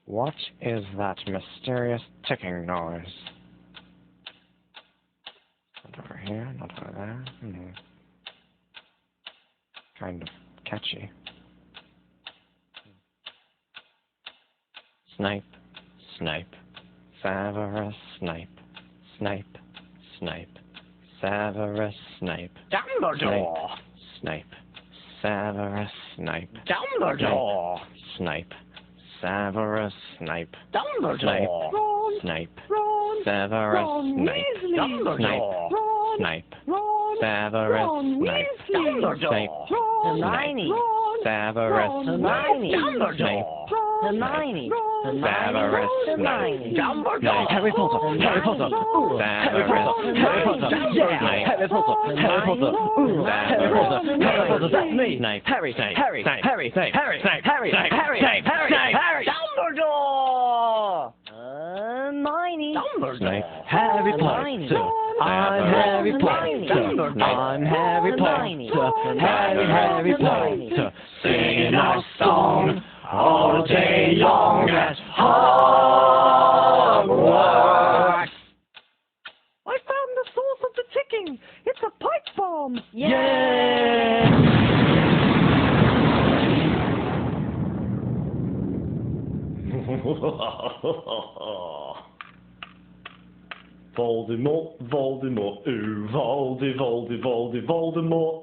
What is that mysterious ticking noise? Not over here, not over there. Kind of catchy. Snipe, Snipe, Severus Snape, Snape, Snape, Severus Snape. Dumbledore! Snape, Severus Snape. Dumbledore! Snape, Severus Snape. Dumbledore! Snape, Ron! Severus Ron Snape. Weasley! Dumbledore! Ron! Snape, Ron! Severus Ron Snape. Weasley! Dumbledore! Ron! Hermione. Ron! Severus Hermione! Dumbledore! Hermione! Severus Hermione! Snape. Dumbledore! Harry Potter! Harry Potter! Severus Harry Potter! Yeah! Harry Potter! Harry Potter! Harry Potter! Harry Potter! That's me! Snape! Harry! Harry! Harry! Harry! Harry! Harry! Dumbledore! Hermione! Snape. Harry Potter. I'm Harry Potter. I'm Harry Potter. Harry Potter. Singing our song all day long at Hogwarts. I found the source of the ticking. It's a pipe bomb. Voldemort, Voldemort, ooh, Voldemort.